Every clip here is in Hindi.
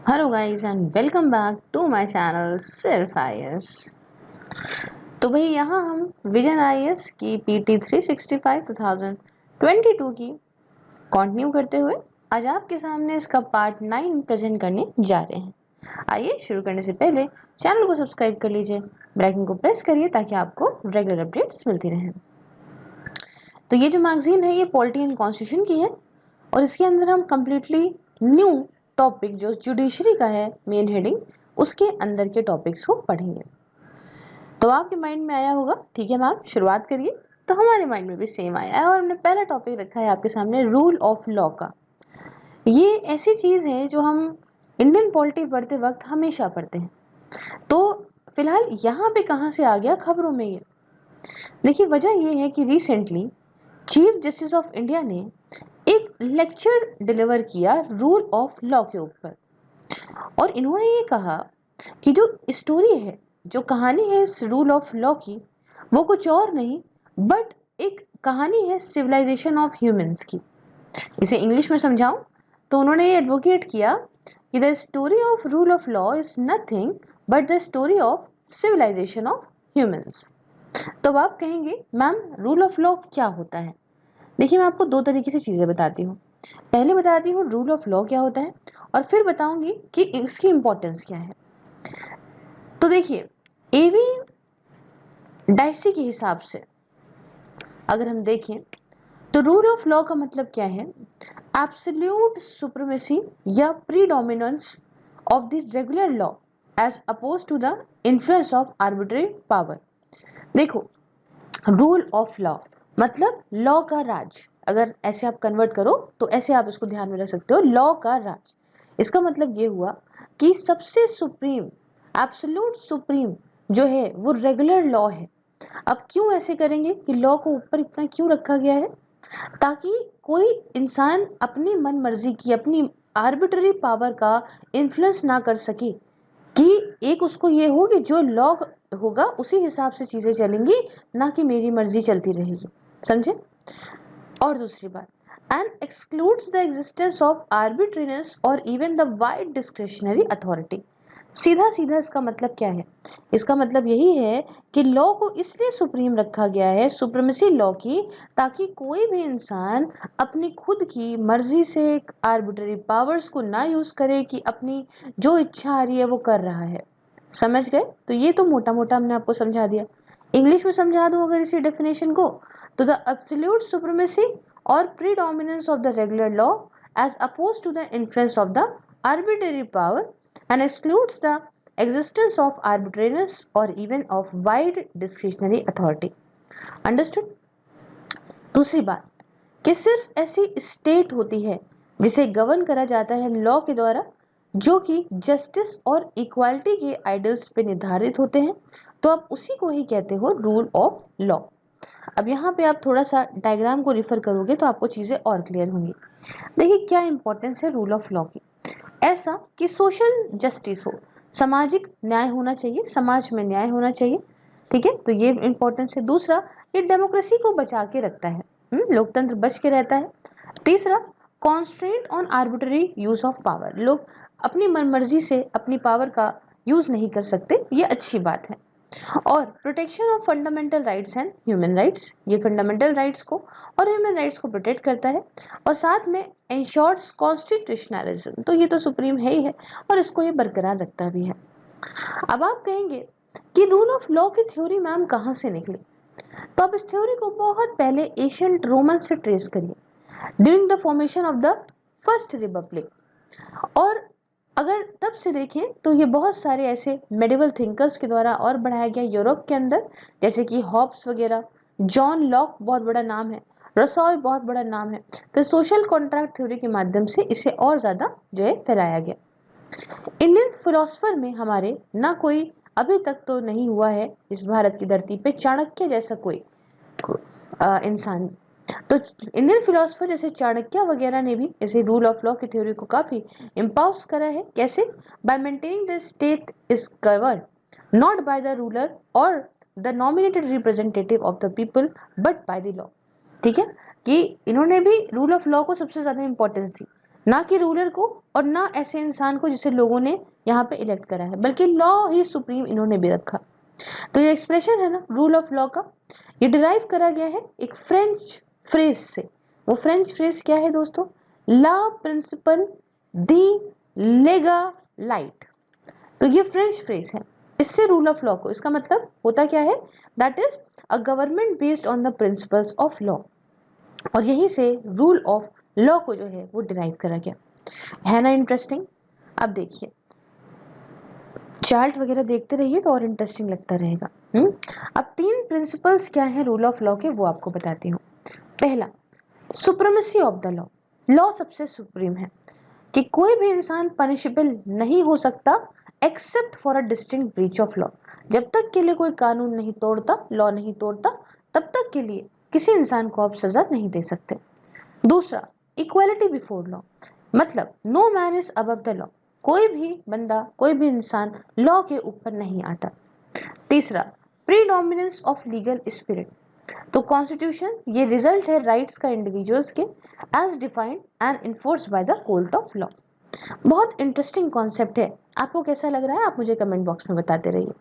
Hello guys and welcome back to my channel सिर्फ आईएएस। तो भाई यहाँ हम विजन आईएएस की पीटी 365 2022 की कंटिन्यू करते हुए आज आपके सामने इसका पार्ट 9 प्रेजेंट करने जा रहे हैं। आइए शुरू करने से पहले चैनल को सब्सक्राइब कर लीजिए, बेल आइकन को प्रेस करिए ताकि आपको रेगुलर अपडेट्स मिलती रहें। तो ये जो मैगजीन है ये पॉलिटी एंड कॉन्स्टिट्यूशन की है और इसके अंदर हम कम्प्लीटली न्यू टॉपिक जो जुडिशरी का है मेन हेडिंग उसके अंदर के टॉपिक्स को पढ़ेंगे। तो आपके माइंड में आया होगा ठीक है मैम शुरुआत करिए। तो हमारे माइंड में भी सेम आया है और हमने पहला टॉपिक रखा है आपके सामने रूल ऑफ लॉ का। ये ऐसी चीज़ है जो हम इंडियन पॉलिटी पढ़ते वक्त हमेशा पढ़ते हैं। तो फिलहाल यहाँ पे कहाँ से आ गया खबरों में ये? देखिए वजह ये है कि recently chief justice of India ने एक लेक्चर डिलीवर किया रूल ऑफ लॉ के ऊपर और इन्होंने ये कहा कि जो स्टोरी है, जो कहानी है इस रूल ऑफ लॉ की, वो कुछ और नहीं बट एक कहानी है सिविलाइजेशन ऑफ ह्यूमंस की। इसे इंग्लिश में समझाऊं तो उन्होंने ये एडवोकेट किया कि the story of rule of law is nothing but the story of civilisation of humans. तो अब आप कहेंगे मैम रूल ऑफ लॉ क्या होता है? देखिए मैं आपको दो तरीके से चीज़ें बताती हूँ। पहले बताती हूँ रूल ऑफ लॉ क्या होता है और फिर बताऊंगी कि इसकी इम्पोर्टेंस क्या है। तो देखिए एवी डाइसी के हिसाब से अगर हम देखें तो रूल ऑफ लॉ का मतलब क्या है? एब्सोल्यूट सुप्रीमेसी या predominance of the regular law as oppose to the influence of arbitrary power. देखो रूल ऑफ लॉ मतलब लॉ का राज, अगर ऐसे आप कन्वर्ट करो तो ऐसे आप इसको ध्यान में रख सकते हो, लॉ का राज। इसका मतलब ये हुआ कि सबसे सुप्रीम एब्सोल्यूट सुप्रीम जो है वो रेगुलर लॉ है। अब क्यों ऐसे करेंगे कि लॉ को ऊपर इतना क्यों रखा गया है? ताकि कोई इंसान अपनी मन मर्जी की अपनी आर्बिट्ररी पावर का इन्फ्लुएंस ना कर सके, कि एक उसको ये हो कि जो लॉ होगा उसी हिसाब से चीज़ें चलेंगी, ना कि मेरी मर्जी चलती रहेगी। समझे? और दूसरी बात, and excludes the existence of arbitrariness और even the wide discretionary authority. सीधा सीधा इसका मतलब क्या है? इसका मतलब यही है कि लॉ को इसलिए सुप्रीम रखा गया है, सुप्रीमेसी लॉ की, ताकि कोई भी इंसान अपनी खुद की मर्जी से आर्बिट्ररी पावर्स को ना यूज करे कि अपनी जो इच्छा आ रही है वो कर रहा है। समझ गए? तो ये तो मोटा मोटा हमने आपको समझा दिया। इंग्लिश में समझा दूं अगर इसी डेफिनेशन को, तो the absolute supremacy or predominance of the regular law as opposed to the influence of the arbitrary power and excludes the existence of arbitrariness or even of wide discretionary authority. Understood? दूसरी बात कि सिर्फ ऐसी स्टेट होती है जिसे गवर्न करा जाता है लॉ के द्वारा, जो कि जस्टिस और इक्वालिटी के आइडल्स पे निर्धारित होते हैं, तो आप उसी को ही कहते हो रूल ऑफ लॉ। अब यहाँ पे आप थोड़ा सा डायग्राम को रिफर करोगे तो आपको चीज़ें और क्लियर होंगी। देखिए क्या इंपॉर्टेंस है रूल ऑफ लॉ की? ऐसा कि सोशल जस्टिस हो, सामाजिक न्याय होना चाहिए, समाज में न्याय होना चाहिए। ठीक है, तो ये इंपॉर्टेंस है। दूसरा, ये डेमोक्रेसी को बचा के रखता है, लोकतंत्र बच के रहता है। तीसरा, constraint on arbitrary use of power, लोग अपनी मनमर्जी से अपनी पावर का यूज नहीं कर सकते, ये अच्छी बात है। और protection of fundamental rights and human rights, ये फंडामेंटल राइट्स को और ह्यूमन राइट्स को प्रोटेक्ट करता है। और साथ में इंश्योर्स कॉन्स्टिट्यूशनलिज्म, तो ये तो सुप्रीम है ही है और इसको ये बरकरार रखता भी है। अब आप कहेंगे कि रूल ऑफ लॉ की थ्योरी मैम कहाँ से निकली? तो आप इस थ्योरी को बहुत पहले एशियंट रोमन से ट्रेस करिए, during the formation of the first Republic. और अगर तब से देखें तो ये बहुत सारे ऐसे मेडिवल थिंकर्स के द्वारा और बढ़ाया गया यूरोप के अंदर, जैसे कि हॉब्स वगैरह, जॉन लॉक बहुत बड़ा नाम है, रसॉय बहुत बड़ा नाम है। तो सोशल कॉन्ट्रैक्ट थ्योरी के माध्यम से इसे और ज़्यादा जो है फैलाया गया। इंडियन फिलोसफर में हमारे ना कोई अभी तक तो नहीं हुआ है इस भारत की धरती पे चाणक्य जैसा कोई इंसान। तो इंडियन फिलोसफर जैसे चाणक्य वगैरह ने भी ऐसे रूल ऑफ लॉ की थ्योरी को काफ़ी इम्पाउस करा है। कैसे? By maintaining the state is govern not by the ruler और the nominated representative of the people but by the law. ठीक है, कि इन्होंने भी रूल ऑफ लॉ को सबसे ज़्यादा इंपॉर्टेंस दी, ना कि रूलर को और ना ऐसे इंसान को जिसे लोगों ने यहाँ पे इलेक्ट करा है, बल्कि लॉ ही सुप्रीम इन्होंने भी रखा। तो ये एक्सप्रेशन है ना रूल ऑफ लॉ का, ये डिराइव करा गया है एक फ्रेंच फ्रेज से। वो फ्रेंच फ्रेज क्या है दोस्तों? ला प्रिंसिपल दी लेगालाइट। तो ये फ्रेंच फ्रेज है, इससे रूल ऑफ लॉ को, इसका मतलब होता क्या है? That is a government based on the principles of law. और यहीं से रूल ऑफ लॉ को जो है वो डिराइव करा गया है ना। इंटरेस्टिंग। अब देखिए चार्ट वगैरह देखते रहिए तो और इंटरेस्टिंग लगता रहेगा। अब 3 प्रिंसिपल्स क्या है रूल ऑफ लॉ के, वो आपको बताती हूँ। पहला, supremacy of the law. Law सबसे सुप्रीम है कि कोई भी इंसान पनिशेबल नहीं हो सकता except for a distinct breach of law. जब तक के लिए कोई कानून नहीं तोड़ता, लॉ नहीं तोड़ता, तब तक के लिए किसी इंसान को आप सजा नहीं दे सकते। दूसरा, इक्वालिटी बिफोर लॉ, मतलब no man is above the law. कोई भी बंदा, कोई भी इंसान लॉ के ऊपर नहीं आता। तीसरा, प्रीडोमिनेंस ऑफ लीगल स्पिरिट। तो कॉन्स्टिट्यूशन ये रिजल्ट है राइट्स का इंडिविजुअल्स के, as defined and enforce by the court of law. बहुत इंटरेस्टिंग कॉन्सेप्ट है, आपको कैसा लग रहा है आप मुझे कमेंट बॉक्स में बताते रहिए।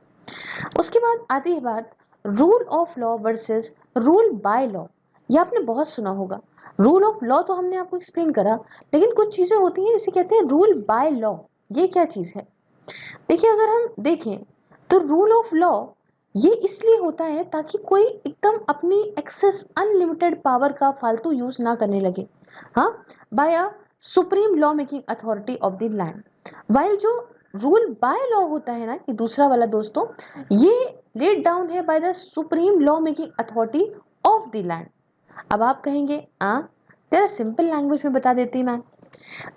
उसके बाद आती है बात rule of law versus rule by law. ये आपने बहुत सुना होगा। रूल ऑफ लॉ तो हमने आपको एक्सप्लेन करा, लेकिन कुछ चीजें होती हैं जिसे कहते हैं रूल बाय लॉ। ये क्या चीज है? देखिए अगर हम देखें तो रूल ऑफ लॉ ये इसलिए होता है ताकि कोई एकदम अपनी एक्सेस अनलिमिटेड पावर का फालतू यूज ना करने लगे, हाँ, by a supreme law making authority of the land. While जो रूल बाय लॉ होता है ना कि दूसरा वाला दोस्तों, ये लेड डाउन है by the supreme law making authority of the land. अब आप कहेंगे जरा सिंपल लैंग्वेज में बता देती मैं।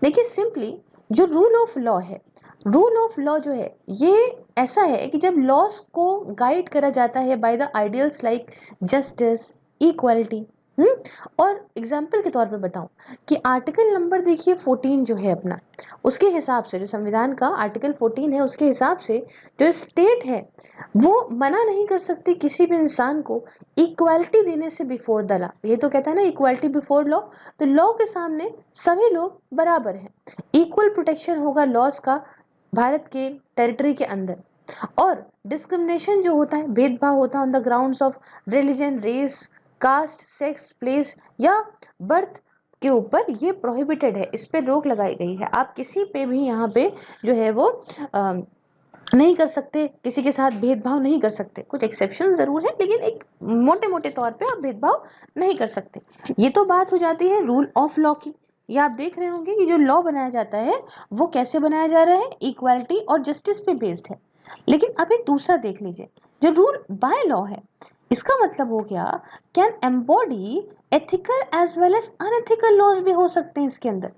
देखिए सिंपली जो रूल ऑफ लॉ है, रूल ऑफ लॉ जो है ये ऐसा है कि जब लॉस को गाइड करा जाता है by the ideals like justice, equality. और एग्जाम्पल के तौर पे बताऊं कि आर्टिकल नंबर देखिए 14 जो है अपना, उसके हिसाब से जो संविधान का आर्टिकल 14 है उसके हिसाब से जो स्टेट है वो मना नहीं कर सकती किसी भी इंसान को इक्वालिटी देने से बिफोर द लॉ। ये तो कहता है ना इक्वालिटी बिफोर लॉ, तो लॉ के सामने सभी लोग बराबर हैं, इक्वल प्रोटेक्शन होगा लॉस का भारत के टेरिटरी के अंदर। और डिस्क्रिमिनेशन जो होता है, भेदभाव होता है on the grounds of religion, race, caste, sex, place या बर्थ के ऊपर, ये प्रोहिबिटेड है, इस पे रोक लगाई गई है। आप किसी पे भी यहाँ पे जो है वो नहीं कर सकते, किसी के साथ भेदभाव नहीं कर सकते। कुछ एक्सेप्शन जरूर है, लेकिन एक मोटे मोटे तौर पे आप भेदभाव नहीं कर सकते। ये तो बात हो जाती है रूल ऑफ लॉ की। ये आप देख रहे होंगे कि जो लॉ बनाया जाता है वो कैसे बनाया जा रहा है, इक्वालिटी और जस्टिस पे बेस्ड है। लेकिन अब एक दूसरा देख लीजिए, जो रूल बाय लॉ है, इसका मतलब हो गया can embody ethical as well as unethical laws भी हो सकते हैं इसके अंदर।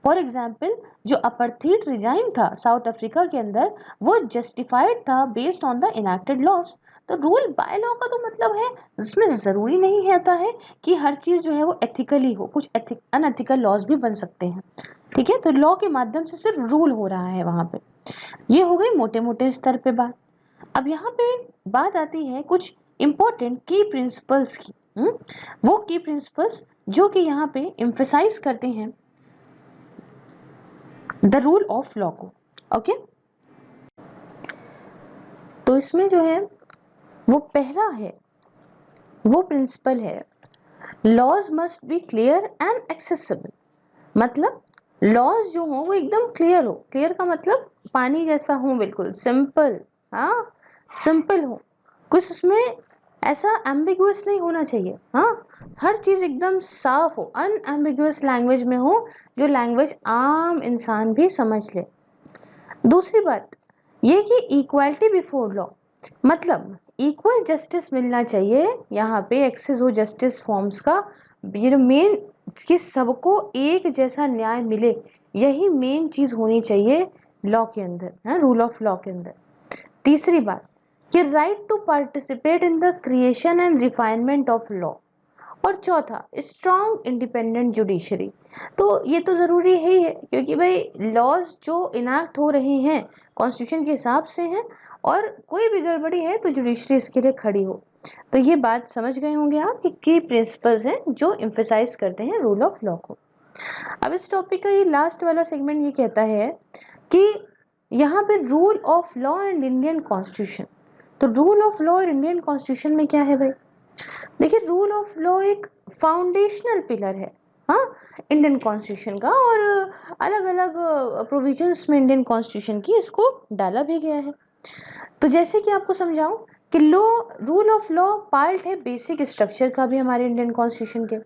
फॉर एग्जाम्पल जो अपार्थाइड रिजाइम था साउथ अफ्रीका के अंदर, वो जस्टिफाइड था based on the enacted laws. तो रूल बाय लॉ का तो मतलब है जिसमें ज़रूरी नहीं होता है कि हर चीज़ जो है वो एथिकली हो, कुछ अनएथिकल लॉज भी बन सकते हैं। ठीक है, तो लॉ के माध्यम से सिर्फ रूल हो रहा है वहाँ पे। ये हो गई मोटे मोटे स्तर पे बात। अब यहाँ पे बात आती है कुछ इंपॉर्टेंट की प्रिंसिपल्स की। वो की प्रिंसिपल्स जो कि यहाँ पे एम्फेसाइज करते हैं द रूल ऑफ लॉ को। ओके, तो इसमें जो है वो पहला है, वो प्रिंसिपल है laws must be clear and accessible. मतलब लॉज जो हो वो एकदम क्लियर हो। क्लियर का मतलब पानी जैसा हो, बिल्कुल सिंपल, हाँ सिंपल हो, कुछ उसमें ऐसा एम्बिगुअस नहीं होना चाहिए। हाँ, हर चीज़ एकदम साफ हो, अनएम्बिगुअस लैंग्वेज में हो, जो लैंग्वेज आम इंसान भी समझ ले। दूसरी बात ये कि इक्वालिटी बिफोर लॉ, मतलब इक्वल जस्टिस मिलना चाहिए यहाँ पे, एक्सेस हो जस्टिस फॉर्म्स का। ये मेन कि सबको एक जैसा न्याय मिले, यही मेन चीज़ होनी चाहिए लॉ के अंदर, है रूल ऑफ लॉ के अंदर। तीसरी बात कि right to participate in the creation and refinement of law. और चौथा, स्ट्रॉन्ग इंडिपेंडेंट जुडिशरी। तो ये तो ज़रूरी ही है क्योंकि भाई लॉज जो इनैक्ट हो रहे हैं कॉन्स्टिट्यूशन के हिसाब से हैं, और कोई भी गड़बड़ी है तो जुडिशरी इसके लिए खड़ी हो। तो ये बात समझ गए होंगे आप कि की प्रिंसिपल्स हैं जो एम्फेसाइज करते हैं रूल ऑफ लॉ को। अब इस टॉपिक का ये लास्ट वाला सेगमेंट ये कहता है कि यहाँ पे rule of law and Indian constitution. तो रूल ऑफ लॉ और इंडियन कॉन्स्टिट्यूशन में क्या है भाई? देखिए, रूल ऑफ लॉ एक फाउंडेशनल पिलर है, हाँ, इंडियन कॉन्स्टिट्यूशन का, और अलग अलग प्रोविजंस में इंडियन कॉन्स्टिट्यूशन की इसको डाला भी गया है। तो जैसे कि आपको समझाऊं कि law, rule of law part है बेसिक स्ट्रक्चर का भी हमारे इंडियन कॉन्स्टिट्यूशन के,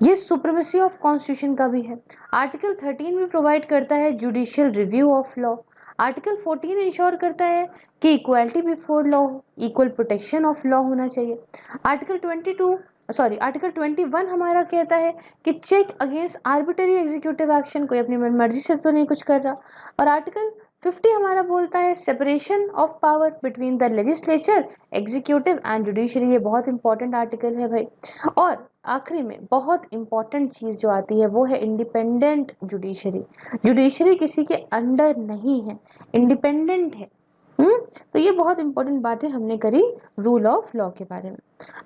ये सुप्रीमेसी ऑफ कॉन्स्टिट्यूशन का भी है। आर्टिकल 13 भी प्रोवाइड करता है judicial review of law. Article 14 ensure करता है कि equality before law, equal protection of law होना चाहिए। आर्टिकल 21 हमारा कहता है कि check against arbitrary executive action, कोई अपनी मनमर्जी से तो नहीं कुछ कर रहा। और आर्टिकल 50 हमारा बोलता है separation of power between the legislature, executive and judiciary. ये बहुत इंपॉर्टेंट आर्टिकल है भाई। और आखिरी में बहुत इंपॉर्टेंट चीज जो आती है वो है इंडिपेंडेंट जुडिशरी। जुडिशरी किसी के अंडर नहीं है, इंडिपेंडेंट है। तो ये बहुत इंपॉर्टेंट बातें हमने करी रूल ऑफ लॉ के बारे में।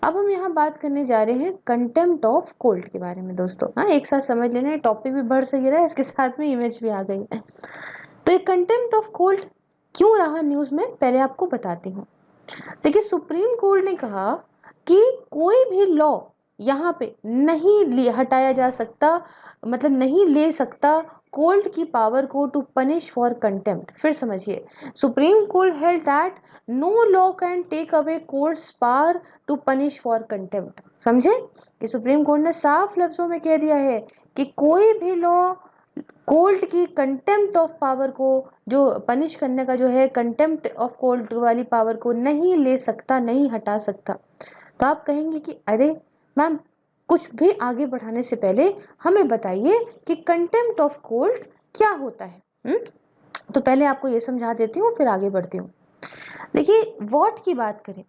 अब हम यहाँ बात करने जा रहे हैं कंटेम्प्ट ऑफ कोर्ट के बारे में दोस्तों। हाँ, एक साथ समझ लेना, टॉपिक भी बढ़ से गिरा है, इसके साथ में इमेज भी आ गई है। तो ये कंटेम्प्ट ऑफ कोर्ट क्यों रहा न्यूज में, पहले आपको बताती हूँ। देखिए, सुप्रीम कोर्ट ने कहा कि कोई भी लॉ यहाँ पे नहीं हटाया जा सकता, मतलब नहीं ले सकता कोर्ट की पावर को टू पनिश फॉर कंटेम्प्ट। फिर समझिए, supreme court held that no law can take away courts power to punish for contempt. समझे कि सुप्रीम कोर्ट ने साफ लफ्जों में कह दिया है कि कोई भी लॉ कोर्ट की कंटेम्प्ट ऑफ पावर को, जो पनिश करने का जो है कंटेम्प्ट ऑफ कोर्ट वाली पावर को नहीं ले सकता, नहीं हटा सकता। तो आप कहेंगे कि अरे मैम, कुछ भी आगे बढ़ाने से पहले हमें बताइए कि कंटेम्प्ट ऑफ कोर्ट क्या होता है। तो पहले आपको ये समझा देती हूँ, फिर आगे बढ़ती हूँ। देखिए, व्हाट की बात करें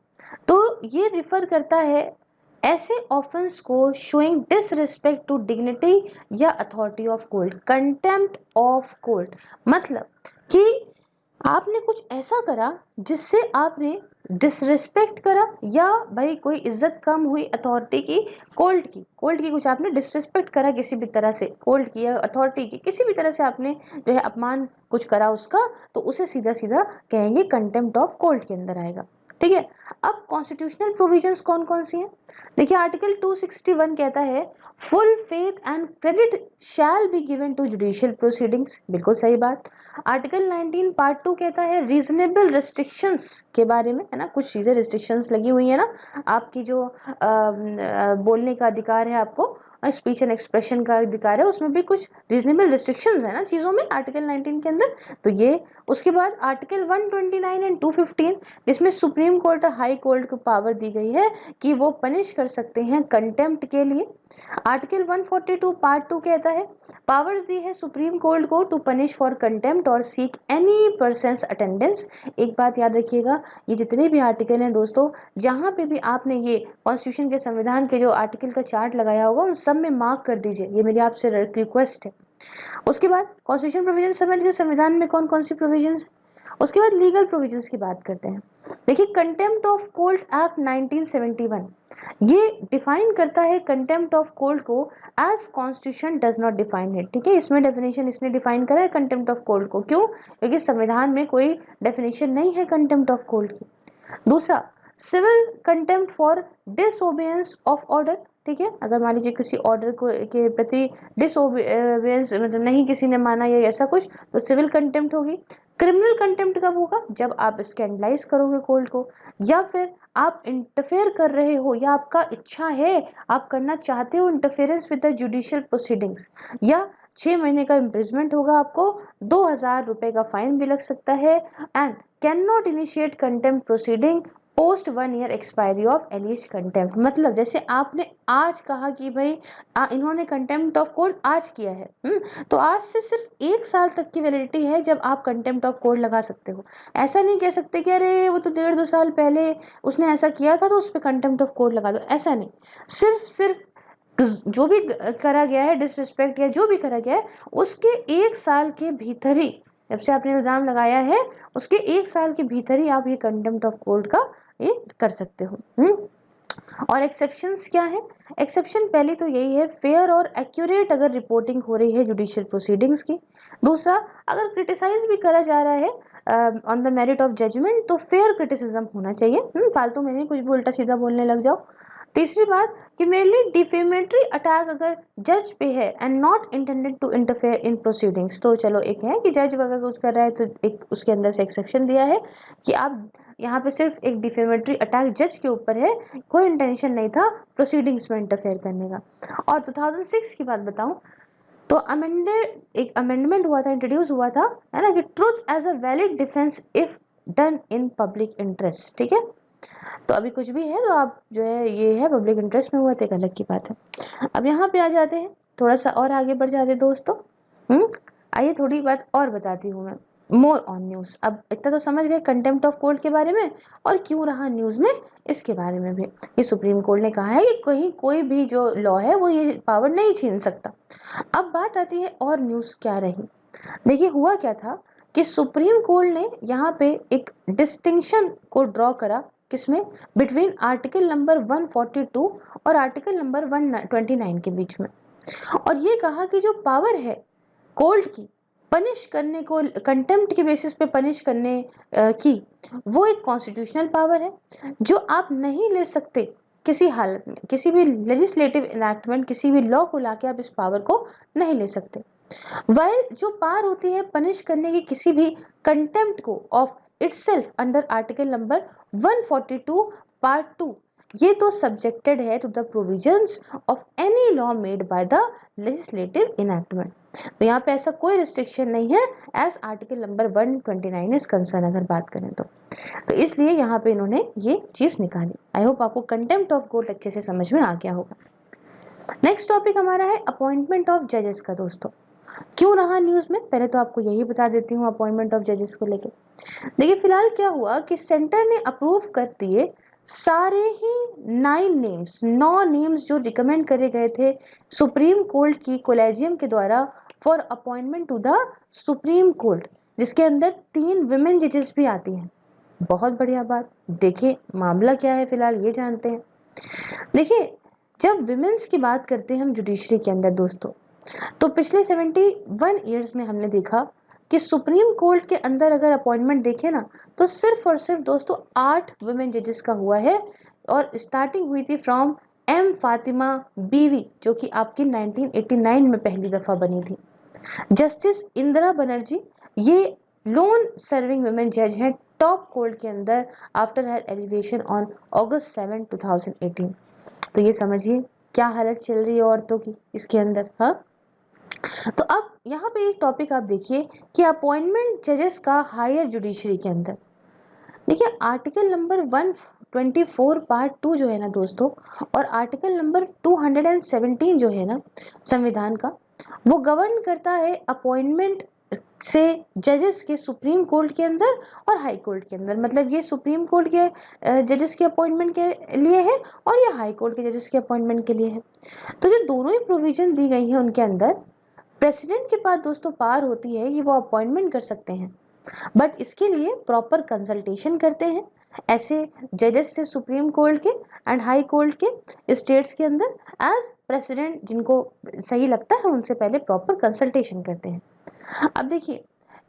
तो ये रिफर करता है ऐसे ऑफेंस को शोइंग डिसरिस्पेक्ट टू डिग्निटी या authority of court. Contempt of court मतलब कि आपने कुछ ऐसा करा जिससे आपने डिसरिस्पेक्ट करा, या भाई कोई इज्जत कम हुई अथॉरिटी की, कोर्ट की कुछ आपने डिसरिस्पेक्ट करा किसी भी तरह से, कोर्ट की या अथॉरिटी की किसी भी तरह से आपने जो है अपमान कुछ करा उसका, तो उसे सीधा सीधा कहेंगे कंटेम्प्ट ऑफ कोर्ट के अंदर आएगा। ठीक है। अब कॉन्स्टिट्यूशनल प्रोविजंस कौन कौन सी हैं? देखिए, आर्टिकल 261 कहता है full faith and credit shall be given to judicial proceedings. बिल्कुल सही बात। आर्टिकल 19 पार्ट 2 कहता है रीजनेबल रेस्ट्रिक्शंस के बारे में, है ना, कुछ चीजें रिस्ट्रिक्शंस लगी हुई है ना, आपकी जो बोलने का अधिकार है, आपको स्पीच एंड एक्सप्रेशन का अधिकार है, उसमें भी कुछ रीजनेबल रिस्ट्रिक्शंस है ना चीजों में आर्टिकल 19 के अंदर। तो ये, उसके बाद आर्टिकल 129 एंड 215 जिसमें सुप्रीम कोर्ट और हाई कोर्ट को पावर दी गई है कि वो पनिश कर सकते हैं कंटेम्प्ट के लिए। आर्टिकल 142 पार्ट 2 कहता है पावर्स दी है सुप्रीम कोर्ट को टू पनिश फॉर कंटेम्प्ट और सीक एनी पर्सन्स अटेंडेंस। एक बात याद रखिएगा, ये जितने भी आर्टिकल हैं दोस्तों, जहां पे भी आपने ये कॉन्स्टिट्यूशन के संविधान के जो आर्टिकल का चार्ट लगाया होगा उन सब में मार्क कर दीजिए, ये मेरी आपसे रिक्वेस्ट है। उसके बाद कॉन्स्टिट्यूशन प्रोविजन समझ गए, संविधान में कौन कौन सी प्रोविजंस है। उसके बाद लीगल प्रोविजंस की बात करते हैं। देखिए, कंटेम्प्ट ऑफ कोर्ट एक्ट 1971 ये डिफाइन करता है कंटेम्प्ट ऑफ कोर्ट को as constitution does not define it. ठीक है, इसमें डेफिनेशन इसने डिफाइन करा है कंटेम्प्ट ऑफ कोर्ट को। क्यों? क्योंकि संविधान में कोई डेफिनेशन नहीं है कंटेम्प्ट ऑफ कोर्ट की। दूसरा, civil contempt for disobedience of order. ठीक है, अगर मान लीजिए किसी ऑर्डर को के प्रति डिसओबेयंस मतलब नहीं किसी ने माना या ऐसा कुछ, तो सिविल कंटेम्प्ट होगी। क्रिमिनल कंटेम्प्ट कब होगा? जब आप स्कैंडलाइज करोगे कोर्ट को, या फिर आप इंटरफेयर कर रहे हो, या आपका इच्छा है, आप करना चाहते हो interference with the judicial proceedings, या 6 महीने का इम्प्रिजमेंट होगा, आपको 2000 रुपए का फाइन भी लग सकता है। And can not initiate contempt proceeding post 1 year expiry of alleged contempt. मतलब जैसे आपने आज कहा कि भाई इन्होंने कंटेम्प्ट ऑफ कोर्ट आज किया है, तो आज से सिर्फ 1 साल तक की वैलिडिटी है जब आप कंटेम्प्ट ऑफ कोर्ट लगा सकते हो। ऐसा नहीं कह सकते कि अरे वो तो 1.5-2 साल पहले उसने ऐसा किया था तो उस पर कंटेम्प्ट ऑफ कोर्ट लगा दो, ऐसा नहीं। सिर्फ जो भी करा गया है, डिसरिस्पेक्ट या जो भी करा गया है, उसके 1 साल के भीतर ही, जब से आपने इल्जाम लगाया है उसके 1 साल के भीतर ही आप ये कंटेम्प्ट ऑफ कोर्ट का ये कर सकते हो। और एक्सेप्शंस क्या है? एक्सेप्शन पहली तो यही है, फेयर और एक्यूरेट अगर रिपोर्टिंग हो रही है जुडिशियल प्रोसीडिंग्स की। दूसरा, अगर क्रिटिसाइज भी करा जा रहा है on the merit of judgment तो फेयर क्रिटिसिज्म होना चाहिए, फालतू में नहीं कुछ भी उल्टा सीधा बोलने लग जाओ। तीसरी बात कि मेनली डिफेमेटरी अटैक अगर जज पे है and not intended to interfere in proceedings, तो चलो एक है कि जज वगैरह कुछ कर रहा है तो एक उसके अंदर से एक्सेप्शन दिया है कि आप यहाँ पे सिर्फ एक डिफेमेटरी अटैक जज के ऊपर है, कोई इंटेंशन नहीं था प्रोसीडिंग्स में इंटरफेयर करने का। और 2006 की बात बताऊं तो एक अमेंडमेंट हुआ था, इंट्रोड्यूस हुआ था, है ना, कि truth as a valid defence if done in public interest. ठीक है, तो अभी कुछ भी है तो आप जो है ये है पब्लिक इंटरेस्ट में हुआ तो एक अलग की बात है। अब यहाँ पे आ जाते हैं, थोड़ा सा और आगे बढ़ जाते हैं दोस्तों। आइए थोड़ी बात और बताती हूँ मैं, मोर ऑन न्यूज़। अब इतना तो समझ गए कंटेम्प्ट ऑफ कोर्ट के बारे में और क्यों रहा न्यूज़ में, इसके बारे में भी। ये सुप्रीम कोर्ट ने कहा है कि कहीं कोई भी जो लॉ है वो ये पावर नहीं छीन सकता। अब बात आती है और न्यूज़ क्या रही। देखिए हुआ क्या था कि सुप्रीम कोर्ट ने यहाँ पे एक डिस्टिंक्शन को ड्रॉ करा, किसमें, बिटवीन आर्टिकल नंबर 142 और आर्टिकल नंबर 129 के बीच में। और ये कहा कि जो पावर है कोर्ट की पनिश करने को, कंटेम्प्ट के बेसिस पे पनिश करने की, वो एक कॉन्स्टिट्यूशनल पावर है जो आप नहीं ले सकते किसी हालत में। किसी भी लेजिस्लेटिव इनैक्टमेंट, किसी भी लॉ को लाके आप इस पावर को नहीं ले सकते। वह जो पावर होती है पनिश करने की किसी भी कंटेम्प्ट को of itself under article number 142 part 2, ये तो सब्जेक्टेड है to the provisions of any law made by the legislative enactment. तो यहाँ पे ऐसा कोई रिस्ट्रिक्शन नहीं है as article number 129 is concern, अगर बात करें तो इसलिए यहाँ पे इन्होंने ये चीज निकाली। आई होप आपको कंटेम्प्ट ऑफ कोर्ट अच्छे से समझ में आ गया होगा। नेक्स्ट टॉपिक हमारा है अपॉइंटमेंट ऑफ जजेस का। दोस्तों क्यों रहा न्यूज में, पहले तो आपको यही बता देती हूँ अपॉइंटमेंट ऑफ जजेस को लेके। देखिए फिलहाल क्या हुआ कि सेंटर ने अप्रूव कर दिए सारे ही 9 नेम्स जो रिकमेंड करे गए थे सुप्रीम कोर्ट की कोलेजियम के द्वारा for appointment to the supreme court, जिसके अंदर 3 विमेन जजेस भी आती हैं। बहुत बढ़िया बात। देखिए मामला क्या है फिलहाल ये जानते हैं। देखिए जब विमेन्स की बात करते हैं हम जुडिशरी के अंदर दोस्तों, तो पिछले 71 ईयर्स में हमने देखा कि सुप्रीम कोर्ट के अंदर अगर अपॉइंटमेंट देखें ना तो सिर्फ और सिर्फ दोस्तों 8 वुमेन जजेस का हुआ है। और स्टार्टिंग हुई थी फ्रॉम एम फातिमा बीवी, जो कि आपकी 1989 में पहली दफा बनी थी। जस्टिस इंदिरा बनर्जी ये लोन सर्विंग वुमेन जज हैं टॉप कोर्ट के अंदर after her elevation on August 7, 2018। तो ये समझिए क्या हालत चल रही है औरतों की इसके अंदर। हाँ, तो अब यहाँ पे एक टॉपिक आप देखिए कि अपॉइंटमेंट जजेस का हायर जुडिशरी के अंदर। देखिए आर्टिकल नंबर 124 पार्ट 2 जो है ना दोस्तों, और आर्टिकल नंबर 217 जो है ना संविधान का, वो गवर्न करता है अपॉइंटमेंट से जजेस के सुप्रीम कोर्ट के अंदर और हाई कोर्ट के अंदर। मतलब ये सुप्रीम कोर्ट के जजेस के अपॉइंटमेंट के लिए है और ये हाई कोर्ट के जजेस के अपॉइंटमेंट के लिए है। तो जो दोनों ही प्रोविजन दी गई है उनके अंदर प्रेसिडेंट के पास दोस्तों पावर होती है कि वो अपॉइंटमेंट कर सकते हैं, बट इसके लिए प्रॉपर कंसल्टेशन करते हैं ऐसे जजेस से सुप्रीम कोर्ट के एंड हाई कोर्ट के स्टेट्स के अंदर। एज प्रेसिडेंट जिनको सही लगता है उनसे पहले प्रॉपर कंसल्टेशन करते हैं। अब देखिए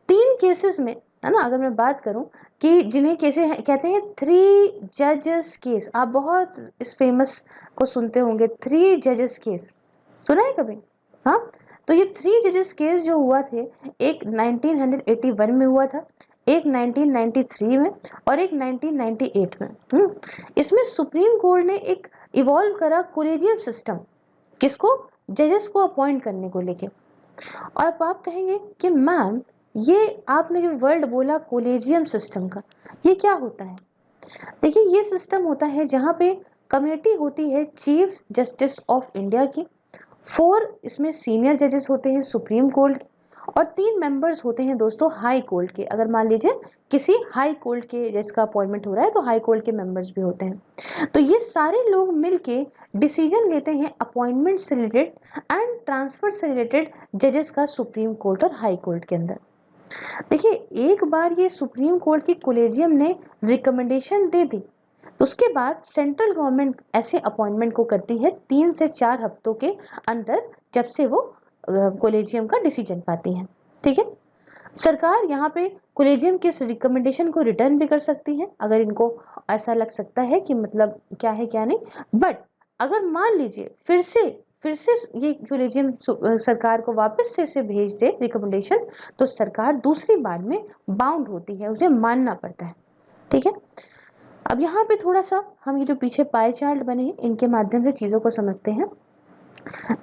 3 केसेस में, है ना, अगर मैं बात करूं कि जिन्हें कैसे कहते हैं 3 जजेस केस, आप बहुत इस फेमस को सुनते होंगे 3 जजेस केस, सुना है कभी? हाँ, तो ये 3 जजेस केस जो हुआ थे, एक 1981 में हुआ था, एक 1993 में और एक 1998 में। इसमें सुप्रीम कोर्ट ने एक इवॉल्व करा कोलेजियम सिस्टम, किसको, जजेस को अपॉइंट करने को लेके। और अब आप कहेंगे कि मैम ये आपने जो वर्ड बोला कोलेजियम सिस्टम का, ये क्या होता है? देखिए ये सिस्टम होता है जहाँ पे कमेटी होती है चीफ जस्टिस ऑफ इंडिया की, 4 इसमें सीनियर जजेस होते हैं सुप्रीम कोर्ट और 3 मेंबर्स होते हैं दोस्तों हाई कोर्ट के। अगर मान लीजिए किसी हाई कोर्ट के जज का अपॉइंटमेंट हो रहा है तो हाई कोर्ट के मेंबर्स भी होते हैं। तो ये सारे लोग मिलके डिसीजन लेते हैं अपॉइंटमेंट से रिलेटेड एंड ट्रांसफर से रिलेटेड जजेस का सुप्रीम कोर्ट और हाई कोर्ट के अंदर। देखिए एक बार ये सुप्रीम कोर्ट की कोलेजियम ने रिकमेंडेशन दे दी तो उसके बाद सेंट्रल गवर्नमेंट ऐसे अपॉइंटमेंट को करती है 3 से 4 हफ्तों के अंदर, जब से वो कोलेजियम का डिसीजन पाती है। ठीक है, सरकार यहाँ पे कोलेजियम के इस रिकमेंडेशन को रिटर्न भी कर सकती है अगर इनको ऐसा लग सकता है कि मतलब क्या है क्या नहीं। बट अगर मान लीजिए फिर से ये कोलेजियम सरकार को वापस से भेज दे रिकमेंडेशन, तो सरकार दूसरी बार में बाउंड होती है, उसे मानना पड़ता है। ठीक है, अब यहाँ पे थोड़ा सा हम ये जो पीछे पाई चार्ट बने हैं इनके माध्यम से चीज़ों को समझते हैं।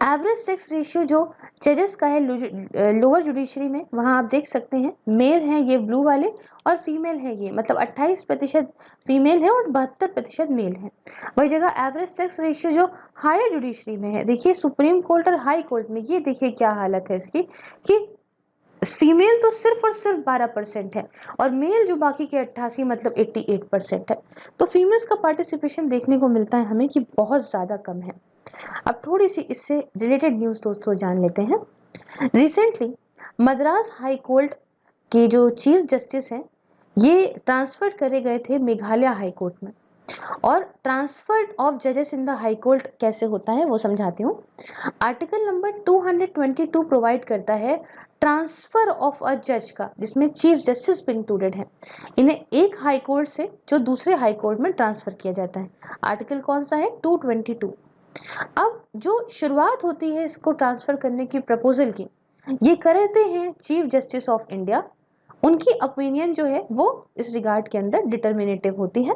एवरेज सेक्स रेशियो जो जजेस का है लोअर जुडिशरी में, वहाँ आप देख सकते हैं मेल है ये ब्लू वाले और फीमेल है ये, मतलब 28% फीमेल है और 72% मेल है। वही जगह एवरेज सेक्स रेशियो जो हायर जुडिशरी में है, देखिए सुप्रीम कोर्ट और हाई कोर्ट में, ये देखिए क्या हालत है इसकी कि फीमेल तो सिर्फ और सिर्फ 12% है और मेल जो बाकी के 88 मतलब 88% है। तो फीमेल्स का पार्टिसिपेशन देखने को मिलता है हमें कि बहुत ज़्यादा कम है। अब थोड़ी सी इससे रिलेटेड न्यूज़ दोस्तों जान लेते हैं। रिसेंटली मद्रास हाई कोर्ट के जो चीफ जस्टिस हैं ये ट्रांसफर करे गए थे मेघालय हाई कोर्ट में। और ट्रांसफर ऑफ जजेस इन द हाई कोर्ट कैसे होता है वो समझाती हूँ। आर्टिकल नंबर 222 प्रोवाइड करता है ट्रांसफर ऑफ अ जज का, जिसमें चीफ जस्टिस भी इंक्लूडेड है। इन्हें एक हाई कोर्ट से जो दूसरे हाई कोर्ट में ट्रांसफर किया जाता है। आर्टिकल कौन सा है? 222। अब जो शुरुआत होती है इसको ट्रांसफर करने की प्रपोजल की, ये करते हैं चीफ जस्टिस ऑफ इंडिया। उनकी ओपिनियन जो है वो इस रिगार्ड के अंदर डिटर्मिनेटिव होती है।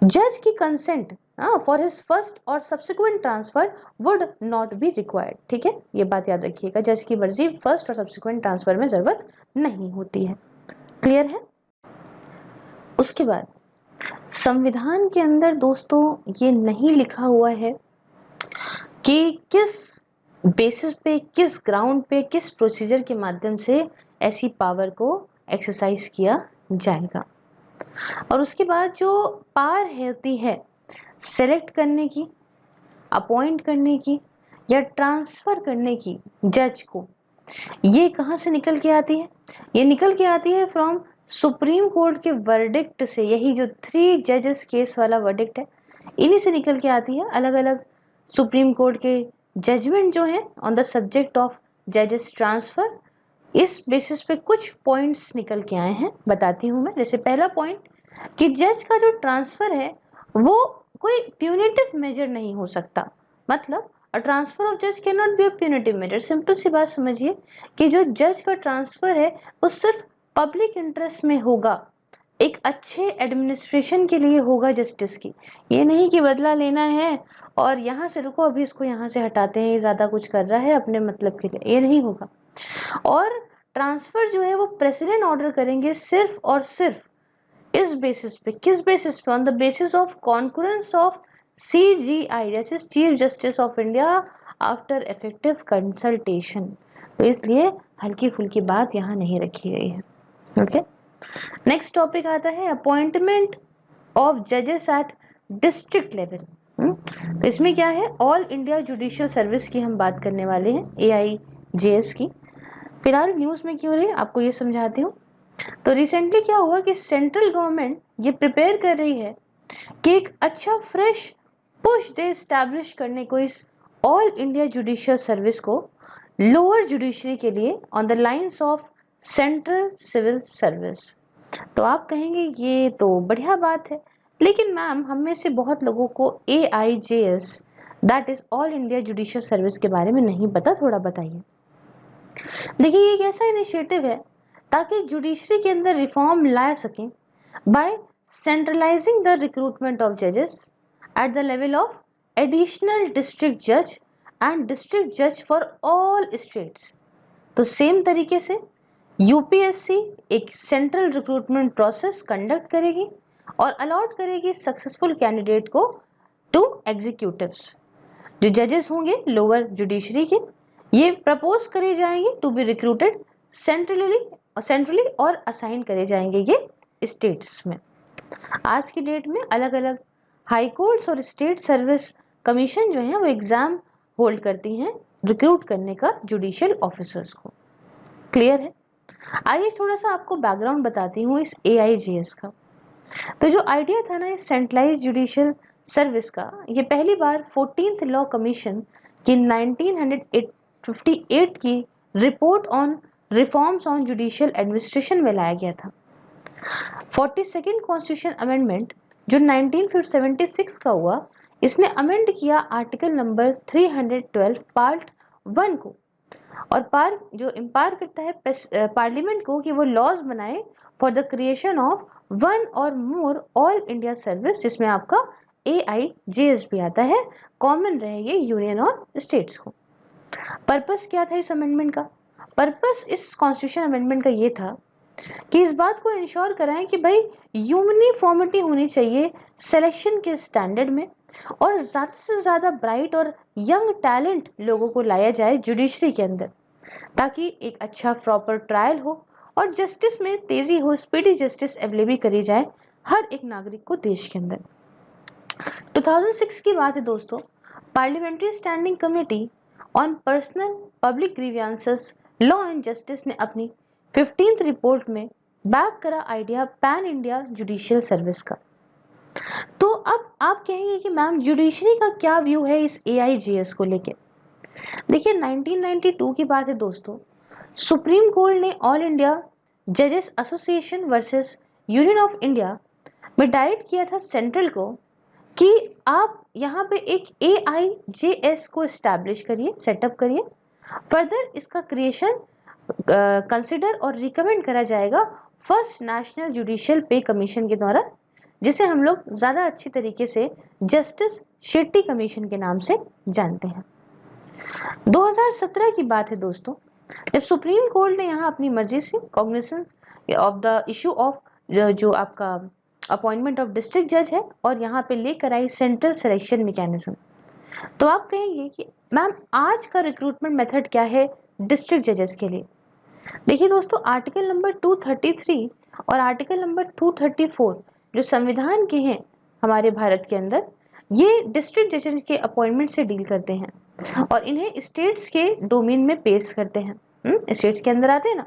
जज की कंसेंट फॉर हिज फर्स्ट और subsequent transfer would not be required. ठीक है, ये बात याद रखिएगा, जज की मर्जी फर्स्ट और सब्सिक्वेंट ट्रांसफर में जरूरत नहीं होती है। क्लियर है? उसके बाद संविधान के अंदर दोस्तों ये नहीं लिखा हुआ है कि किस बेसिस पे, किस ग्राउंड पे, किस प्रोसीजर के माध्यम से ऐसी पावर को एक्सरसाइज किया जाएगा। और उसके बाद जो पावर होती है सेलेक्ट करने की, अपॉइंट करने की या ट्रांसफर करने की जज को, ये कहाँ से निकल के आती है? ये निकल के आती है फ्रॉम सुप्रीम कोर्ट के वर्डिक्ट से। यही जो 3 जजेस केस वाला वर्डिक्ट है इन्हीं से निकल के आती है। अलग अलग सुप्रीम कोर्ट के जजमेंट जो है ऑन द सब्जेक्ट ऑफ जजेस ट्रांसफर, इस बेसिस पे कुछ पॉइंट्स निकल के आए हैं, बताती हूँ मैं। जैसे पहला पॉइंट कि जज का जो ट्रांसफर है वो कोई प्यूनिटिव मेजर नहीं हो सकता। मतलब अ ट्रांसफर ऑफ जज can not be a punitive measure. Simple सी बात समझिए कि जो जज का ट्रांसफर है वो सिर्फ पब्लिक इंटरेस्ट में होगा, एक अच्छे एडमिनिस्ट्रेशन के लिए होगा जस्टिस की। ये नहीं कि बदला लेना है और यहाँ से रुको अभी इसको यहाँ से हटाते हैं, ये ज़्यादा कुछ कर रहा है अपने मतलब के लिए, ये नहीं होगा। और ट्रांसफर जो है वो प्रेसिडेंट ऑर्डर करेंगे सिर्फ और सिर्फ इस बेसिस पे। किस बेसिस पे? On the basis of concurrence of CGI, that is chief justice of India, after effective consultation. तो इसलिए हल्की फुल्की बात यहाँ नहीं रखी गई है। ओके, नेक्स्ट टॉपिक आता है अपॉइंटमेंट ऑफ जजेस एट डिस्ट्रिक्ट लेवल। इसमें क्या है? ऑल इंडिया जुडिशियल सर्विस की हम बात करने वाले हैं, AIJS की। फिलहाल न्यूज़ में क्यों रही आपको ये समझाती हूँ। तो रिसेंटली क्या हुआ कि सेंट्रल गवर्नमेंट ये प्रिपेयर कर रही है कि एक अच्छा फ्रेश पुश दे एस्टैब्लिश करने को इस ऑल इंडिया जुडिशियल सर्विस को लोअर जुडिशरी के लिए on the lines of central civil service. तो आप कहेंगे ये तो बढ़िया बात है, लेकिन मैम हम में से बहुत लोगों को AIJS that is all India judicial service के बारे में नहीं पता, थोड़ा बताइए। देखिए ये एक ऐसा इनिशिएटिव है ताकि जुडिशरी के अंदर रिफॉर्म ला सकें bye centralising the recruitment of जजेस at the level of additional district जज एंड डिस्ट्रिक्ट जज फॉर ऑल स्टेट्स। तो सेम तरीके से UPSC एक सेंट्रल रिक्रूटमेंट प्रोसेस कंडक्ट करेगी और अलॉट करेगी सक्सेसफुल कैंडिडेट को टू एग्जीक्यूटिव्स। जो जजेस होंगे लोअर जुडिशरी के, ये प्रपोज करे जाएंगे टू बी रिक्रूटेड सेंट्रली और असाइन करे जाएंगे ये स्टेट्स में। आज की डेट में अलग अलग हाई कोर्ट्स और स्टेट सर्विस कमीशन जो है वो एग्जाम होल्ड करती हैं रिक्रूट करने का जुडिशियल ऑफिसर्स को। क्लियर है? आइए थोड़ा सा आपको बैकग्राउंड बताती हूँ इस AIJS का। तो जो आइडिया था ना इस सेंट्रलाइज जुडिशियल सर्विस का, ये पहली बार 14th लॉ कमीशन की 1958 की report on reforms on judicial administration में लाया गया था। 42nd कॉन्स्टिट्यूशन अमेंडमेंट जो 1976 का हुआ, इसने अमेंड किया आर्टिकल नंबर 312 पार्ट 1 को, और जो एम्पावर करता है पार्लियामेंट को कि वो लॉज बनाए for the creation of one और मोर ऑल इंडिया सर्विस, जिसमें आपका AIJS भी आता है, कॉमन रहे ये यूनियन और स्टेट्स को। पर्पस क्या था इस अमेंडमेंट का? पर्पस इस कॉन्स्टिट्यूशन अमेंडमेंट का ये था कि इस बात को इंश्योर कराएं कि भाई यूनिफॉर्मिटी होनी चाहिए सिलेक्शन के स्टैंडर्ड में, और ज़्यादा से ज़्यादा ब्राइट और यंग टैलेंट लोगों को लाया जाए जुडिशरी के अंदर, ताकि एक अच्छा प्रॉपर ट्रायल हो और जस्टिस में तेजी हो, स्पीडी जस्टिस अवेलेबल करी जाए हर एक नागरिक को देश के अंदर। 2006 की बात है दोस्तों, parliamentary standing committee on personnel public grievances law and justice ने अपनी 15th रिपोर्ट में बैक करा idea pan India judicial service का। तो अब आप कहेंगे कि मैम जुडिशरी का क्या व्यू है इस AIJS को लेके? देखिए 1992 की बात है दोस्तों, सुप्रीम कोर्ट ने ऑल इंडिया जजेस association versus union of India में डायरेक्ट किया था सेंट्रल को कि आप यहाँ पे एक AIJS को एस्टैब्लिश करिए, सेटअप करिए। फर्दर इसका क्रिएशन कंसिडर और रिकमेंड करा जाएगा फर्स्ट नेशनल जुडिशियल पे कमीशन के द्वारा, जिसे हम लोग ज़्यादा अच्छी तरीके से जस्टिस शेट्टी कमीशन के नाम से जानते हैं। 2017 की बात है दोस्तों, जब सुप्रीम कोर्ट ने यहाँ अपनी मर्जी से cognition of the issue of जो आपका अपॉइंटमेंट ऑफ डिस्ट्रिक्ट जज है और यहाँ पे लेकर आई सेंट्रल सिलेक्शन मैकेनिज्म। तो आप कहेंगे कि मैम आज का रिक्रूटमेंट मेथड क्या है डिस्ट्रिक्ट जजेस के लिए? देखिए दोस्तों, आर्टिकल नंबर 233 और आर्टिकल नंबर 234 जो संविधान के हैं हमारे भारत के अंदर, ये डिस्ट्रिक्ट जजेस के अपॉइंटमेंट से डील करते हैं और इन्हें स्टेट्स के डोमेन में पेश करते हैं। स्टेट्स के अंदर आते हैं ना।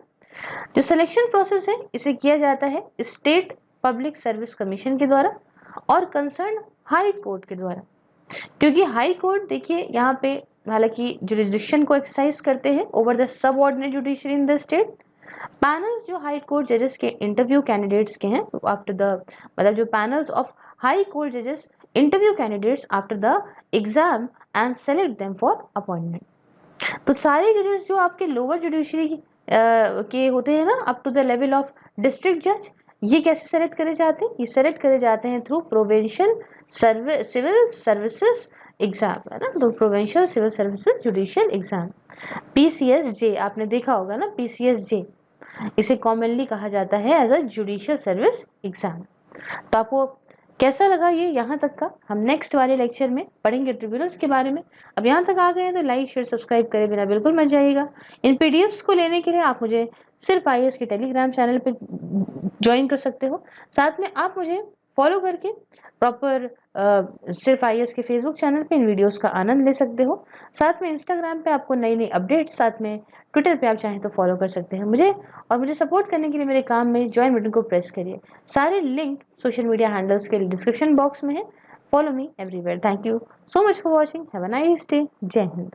जो सिलेक्शन प्रोसेस है इसे किया जाता है स्टेट पब्लिक सर्विस कमीशन के द्वारा और कंसर्न हाई कोर्ट के द्वारा, क्योंकि हाई कोर्ट देखिए यहाँ पे हालांकि जुरिडिक्शन को एक्सरसाइज करते हैं over the sub ordinate judiciary in the state. Panels जो हाई कोर्ट जजेस के इंटरव्यू कैंडिडेट्स के हैं आफ्टर द, मतलब जो पैनल्स ऑफ हाई कोर्ट जजेस interview candidates after the exam and select them for appointment. तो सारे जजेस जो आपके लोअर जुडिशरी के होते हैं ना, up to the level of district जज, ये कैसे सेलेक्ट करे जाते हैं? ये सेलेक्ट करे जाते हैं through provincial civil services exam, है ना, तो provincial civil services judicial exam, PCSJ। आपने देखा होगा ना, PCSJ, इसे कॉमनली कहा जाता है as a judicial service exam. तो आपको कैसा लगा ये यहाँ तक का? हम नेक्स्ट वाले लेक्चर में पढ़ेंगे ट्रिब्यूनल्स के बारे में। अब यहाँ तक आ गए हैं तो लाइक शेयर सब्सक्राइब करे बिना बिल्कुल मत जाइएगा। इन PDFs को लेने के लिए आप मुझे सिर्फ IAS के टेलीग्राम चैनल पे ज्वाइन कर सकते हो। साथ में आप मुझे फॉलो करके प्रॉपर सिर्फ IAS के फेसबुक चैनल पे इन वीडियोस का आनंद ले सकते हो। साथ में इंस्टाग्राम पे आपको नई नई अपडेट्स, साथ में ट्विटर पे आप चाहें तो फॉलो कर सकते हैं मुझे। और मुझे सपोर्ट करने के लिए मेरे काम में ज्वाइन बटन को प्रेस करिए। सारे लिंक सोशल मीडिया हैंडल्स के डिस्क्रिप्शन बॉक्स में है। Follow me everywhere. Thank you so much for watching. Have a nice day. जय हिंद।